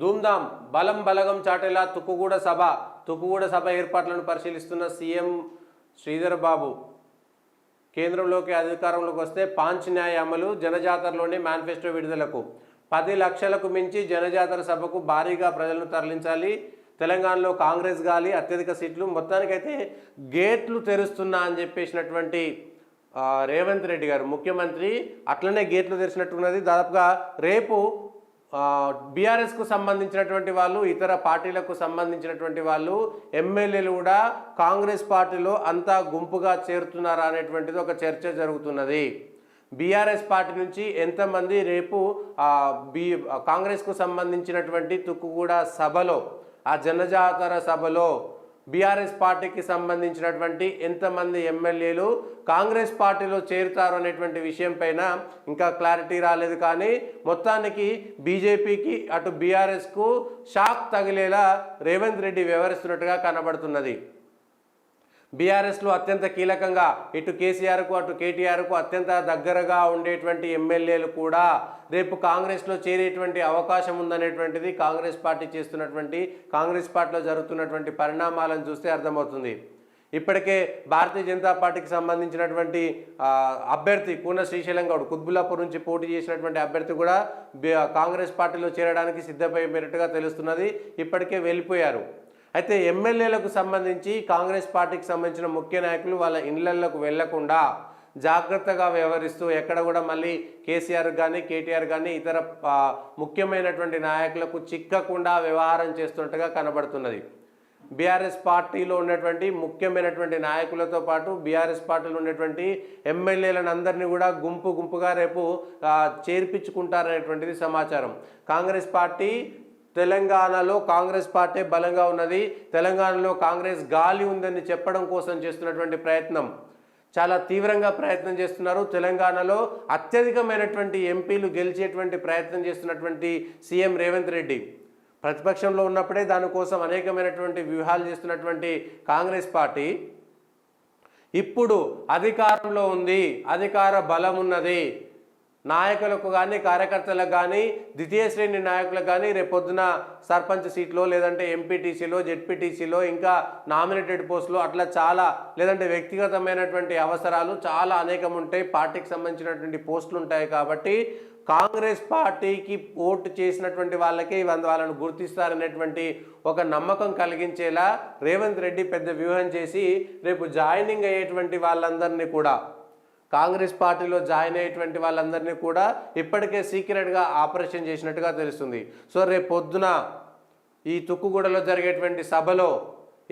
ధూమ్ధాం బలం బలగం చాటేలా తుక్కుగూడ సభ ఏర్పాట్లను పరిశీలిస్తున్న సీఎం శ్రీధర్ బాబు. కేంద్రంలోకి అధికారంలోకి వస్తే పాంచ్ న్యాయ అమలు, జనజాతరలోని మేనిఫెస్టో విడుదలకు 10 లక్షలకు మించి జనజాతర సభకు భారీగా ప్రజలను తరలించాలి. తెలంగాణలో కాంగ్రెస్ గాలి, అత్యధిక సీట్లు, మొత్తానికైతే గేట్లు తెరుస్తున్నా అని చెప్పేసినటువంటి రేవంత్ రెడ్డి గారు ముఖ్యమంత్రి అట్లనే గేట్లు తెరిచినట్టున్నది. దాదాపుగా రేపు బీఆర్ఎస్కు సంబంధించినటువంటి వాళ్ళు, ఇతర పార్టీలకు సంబంధించినటువంటి వాళ్ళు, ఎమ్మెల్యేలు కూడా కాంగ్రెస్ పార్టీలో అంతా గుంపుగా చేరుతున్నారా అనేటువంటిది ఒక చర్చ జరుగుతున్నది. బీఆర్ఎస్ పార్టీ నుంచి ఎంతమంది రేపు కాంగ్రెస్కు సంబంధించినటువంటి తుక్కుగూడ సభలో, ఆ జనజాతర సభలో బీఆర్ఎస్ పార్టీకి సంబంధించినటువంటి ఎంతమంది ఎమ్మెల్యేలు కాంగ్రెస్ పార్టీలో చేరుతారు అనేటువంటి విషయం పైన ఇంకా క్లారిటీ రాలేదు. కానీ మొత్తానికి బీజేపీకి అటు బీఆర్ఎస్కు షాక్ తగిలేలా రేవంత్ రెడ్డి వ్యవహరిస్తున్నట్టుగా కనబడుతున్నది. బీఆర్ఎస్లో అత్యంత కీలకంగా ఇటు కేసీఆర్కు అటు కేటీఆర్కు అత్యంత దగ్గరగా ఉండేటువంటి ఎమ్మెల్యేలు కూడా రేపు కాంగ్రెస్లో చేరేటువంటి అవకాశం ఉందనేటువంటిది కాంగ్రెస్ పార్టీలో జరుగుతున్నటువంటి పరిణామాలను చూస్తే అర్థమవుతుంది. ఇప్పటికే భారతీయ జనతా పార్టీకి సంబంధించినటువంటి అభ్యర్థి కూన శ్రీశైలం గౌడ్ కుత్బుల్లాపూర్ నుంచి పోటీ చేసినటువంటి అభ్యర్థి కూడా కాంగ్రెస్ పార్టీలో చేరడానికి సిద్ధమైనట్టుగా తెలుస్తున్నది. ఇప్పటికే వెళ్ళిపోయారు. అయితే ఎమ్మెల్యేలకు సంబంధించి కాంగ్రెస్ పార్టీకి సంబంధించిన ముఖ్య నాయకులు వాళ్ళ ఇళ్లలకు వెళ్లకుండా జాగ్రత్తగా వ్యవహరిస్తూ ఎక్కడ కూడా మళ్ళీ కేసీఆర్ కానీ కేటీఆర్ కానీ ఇతర ముఖ్యమైనటువంటి నాయకులకు చిక్కకుండా వ్యవహారం చేస్తున్నట్టుగా కనబడుతున్నది. బీఆర్ఎస్ పార్టీలో ఉన్నటువంటి ముఖ్యమైనటువంటి నాయకులతో పాటు బీఆర్ఎస్ పార్టీలో ఉన్నటువంటి ఎమ్మెల్యేలను అందరినీ కూడా గుంపుగా రేపు చేర్పించుకుంటారనేటువంటిది సమాచారం. కాంగ్రెస్ పార్టీ తెలంగాణలో కాంగ్రెస్ పార్టీ బలంగా ఉన్నది, తెలంగాణలో కాంగ్రెస్ గాలి ఉందని చెప్పడం కోసం చేస్తున్నటువంటి ప్రయత్నం, చాలా తీవ్రంగా ప్రయత్నం చేస్తున్నారు. తెలంగాణలో అత్యధికమైనటువంటి ఎంపీలు గెలిచేటువంటి ప్రయత్నం చేస్తున్నటువంటి సీఎం రేవంత్ రెడ్డి ప్రతిపక్షంలో ఉన్నప్పుడే దానికోసం అనేకమైనటువంటి వ్యూహాలు చేస్తున్నటువంటి కాంగ్రెస్ పార్టీ ఇప్పుడు అధికారంలో ఉంది, అధికార బలం ఉన్నది. నాయకులకు కానీ కార్యకర్తలకు కానీ ద్వితీయ శ్రేణి నాయకులకు కానీ రేపొద్దున సర్పంచ్ సీట్లో లేదంటే ఎంపీటీసీలో జెడ్పీటీసీలో ఇంకా నామినేటెడ్ పోస్టులు అట్లా చాలా లేదంటే వ్యక్తిగతమైనటువంటి అవసరాలు చాలా అనేకం ఉంటాయి. పార్టీకి సంబంధించినటువంటి పోస్టులు ఉంటాయి. కాబట్టి కాంగ్రెస్ పార్టీకి ఓటు చేసినటువంటి వాళ్ళకే వాళ్ళను గుర్తిస్తారనేటువంటి ఒక నమ్మకం కలిగించేలా రేవంత్ రెడ్డి పెద్ద వ్యూహం చేసి రేపు జాయినింగ్ అయ్యేటువంటి వాళ్ళందరినీ కూడా కాంగ్రెస్ పార్టీలో జాయిన్ అయ్యేటువంటి వాళ్ళందరినీ కూడా ఇప్పటికే సీక్రెట్గా ఆపరేషన్ చేసినట్టుగా తెలుస్తుంది. సో రేపు పొద్దున ఈ తుక్కుగూడలో జరిగేటువంటి సభలో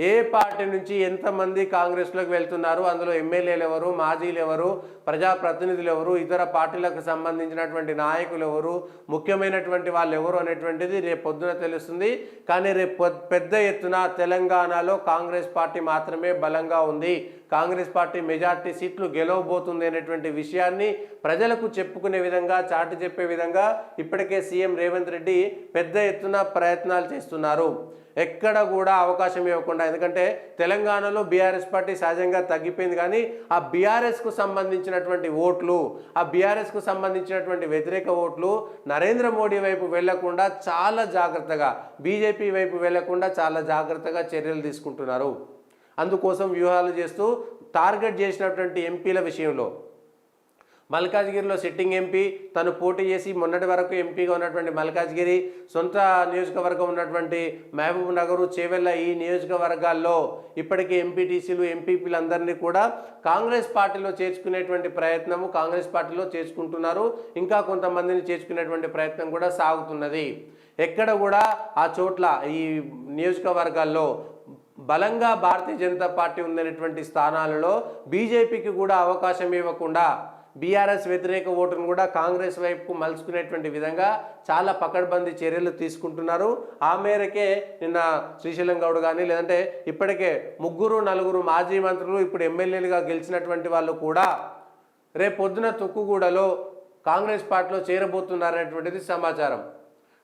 ఏ పార్టీ నుంచి ఎంతమంది కాంగ్రెస్లోకి వెళ్తున్నారు, అందులో ఎమ్మెల్యేలు ఎవరు, మాజీలు ఎవరు, ప్రజాప్రతినిధులు ఎవరు, ఇతర పార్టీలకు సంబంధించినటువంటి నాయకులు ఎవరు, ముఖ్యమైనటువంటి వాళ్ళు ఎవరు అనేటువంటిది రేపు పొద్దున తెలుస్తుంది. కానీ రేపు పెద్ద ఎత్తున తెలంగాణలో కాంగ్రెస్ పార్టీ మాత్రమే బలంగా ఉంది, కాంగ్రెస్ పార్టీ మెజార్టీ సీట్లు గెలవబోతుంది అనేటువంటి విషయాన్ని ప్రజలకు చెప్పుకునే విధంగా, చాటి చెప్పే విధంగా ఇప్పటికే సీఎం రేవంత్ రెడ్డి పెద్ద ఎత్తున ప్రయత్నాలు చేస్తున్నారు. ఎక్కడ కూడా అవకాశం ఇవ్వకుండా, ఎందుకంటే తెలంగాణలో బీఆర్ఎస్ పార్టీ సహజంగా తగ్గిపోయింది. కానీ ఆ బీఆర్ఎస్కు సంబంధించినటువంటి ఓట్లు, ఆ బీఆర్ఎస్కు సంబంధించినటువంటి వ్యతిరేక ఓట్లు నరేంద్ర మోడీ వైపు వెళ్లకుండా చాలా జాగ్రత్తగా, బీజేపీ వైపు వెళ్లకుండా చాలా జాగ్రత్తగా చర్యలు తీసుకుంటున్నారు. అందుకోసం వ్యూహాలు చేస్తూ టార్గెట్ చేసినటువంటి ఎంపీల విషయంలో మల్కాజ్గిరిలో సిట్టింగ్ ఎంపీ తను పోటీ చేసి మొన్నటి వరకు ఎంపీగా ఉన్నటువంటి మల్కాజ్గిరి, సొంత నియోజకవర్గం ఉన్నటువంటి మహబూబ్ నగరు, చేవెళ్ళ, ఈ నియోజకవర్గాల్లో ఇప్పటికే ఎంపీటీసీలు ఎంపీపీలందరినీ కూడా కాంగ్రెస్ పార్టీలో చేర్చుకునేటువంటి ప్రయత్నము కాంగ్రెస్ పార్టీలో చేర్చుకుంటున్నారు. ఇంకా కొంతమందిని చేర్చుకునేటువంటి ప్రయత్నం కూడా సాగుతున్నది. ఎక్కడ కూడా ఆ చోట్ల ఈ నియోజకవర్గాల్లో బలంగా భారతీయ జనతా పార్టీ ఉందనేటువంటి స్థానాలలో బీజేపీకి కూడా అవకాశం ఇవ్వకుండా బీఆర్ఎస్ వ్యతిరేక ఓటును కూడా కాంగ్రెస్ వైపుకు మలుచుకునేటువంటి విధంగా చాలా పకడ్బందీ చర్యలు తీసుకుంటున్నారు. ఆ మేరకే నిన్న శ్రీశైలం గౌడ్ కానీ లేదంటే ఇప్పటికే 3-4 మాజీ మంత్రులు ఇప్పుడు ఎమ్మెల్యేలుగా గెలిచినటువంటి వాళ్ళు కూడా రేపు పొద్దున తుక్కుగూడలో కాంగ్రెస్ పార్టీలో చేరబోతున్నారనేటువంటిది సమాచారం.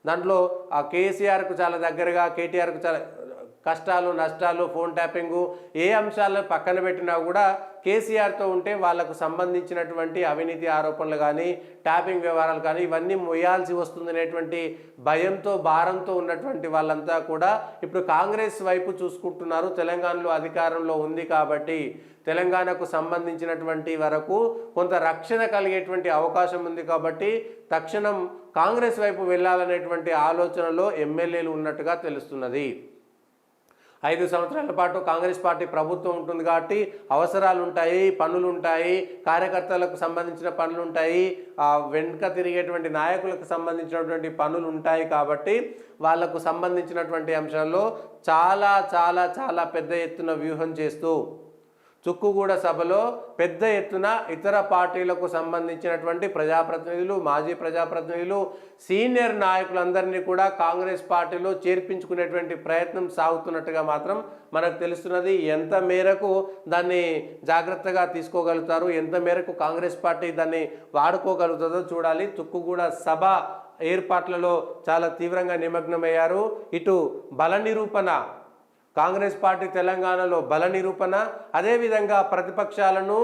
దాంట్లో ఆ కేసీఆర్కు చాలా దగ్గరగా, కేటీఆర్కు చాలా కష్టాలు నష్టాలు ఫోన్ ట్యాపింగు ఏ అంశాలను పక్కన పెట్టినా కూడా కేసీఆర్తో ఉంటే వాళ్లకు సంబంధించినటువంటి అవినీతి ఆరోపణలు కానీ ట్యాపింగ్ వ్యవహారాలు కానీ ఇవన్నీ మొయ్యాల్సి వస్తుందనేటువంటి భయంతో భారంతో ఉన్నటువంటి వాళ్ళంతా కూడా ఇప్పుడు కాంగ్రెస్ వైపు చూసుకుంటున్నారు. తెలంగాణలో అధికారంలో ఉంది కాబట్టి తెలంగాణకు సంబంధించినటువంటి వరకు కొంత రక్షణ కలిగేటువంటి అవకాశం ఉంది కాబట్టి తక్షణం కాంగ్రెస్ వైపు వెళ్ళాలనేటువంటి ఆలోచనలో ఎమ్మెల్యేలు ఉన్నట్టుగా తెలుస్తున్నది. 5 సంవత్సరాల పాటు కాంగ్రెస్ పార్టీ ప్రభుత్వం ఉంటుంది కాబట్టి అవసరాలు ఉంటాయి, పనులు ఉంటాయి, కార్యకర్తలకు సంబంధించిన పనులు ఉంటాయి, వెనుక తిరిగేటువంటి నాయకులకు సంబంధించినటువంటి పనులు ఉంటాయి కాబట్టి వాళ్లకు సంబంధించినటువంటి అంశాల్లో చాలా చాలా చాలా పెద్ద ఎత్తున వ్యూహం చేస్తూ చుక్కుగూడ సభలో పెద్ద ఎత్తున ఇతర పార్టీలకు సంబంధించినటువంటి ప్రజాప్రతినిధులు, మాజీ ప్రజాప్రతినిధులు, సీనియర్ నాయకులందరినీ కూడా కాంగ్రెస్ పార్టీలో చేర్పించుకునేటువంటి ప్రయత్నం సాగుతున్నట్టుగా మాత్రం మనకు తెలుస్తున్నది. ఎంత మేరకు దాన్ని జాగ్రత్తగా తీసుకోగలుగుతారు, ఎంత మేరకు కాంగ్రెస్ పార్టీ దాన్ని వాడుకోగలుగుతుందో చూడాలి. చుక్కుగూడ సభ ఏర్పాట్లలో చాలా తీవ్రంగా నిమగ్నమయ్యారు. ఇటు బల నిరూపణ, కాంగ్రెస్ పార్టీ తెలంగాణలో బల నిరూపణ, అదేవిధంగా ప్రతిపక్షాలను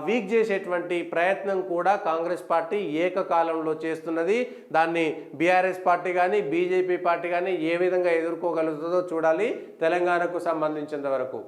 వీక్ చేసేటువంటి ప్రయత్నం కూడా కాంగ్రెస్ పార్టీ ఏకకాలంలో చేస్తున్నది. దాన్ని బీఆర్ఎస్ పార్టీ కానీ బీజేపీ పార్టీ కానీ ఏ విధంగా ఎదుర్కోగలుగుతుందో చూడాలి తెలంగాణకు సంబంధించినంత వరకు.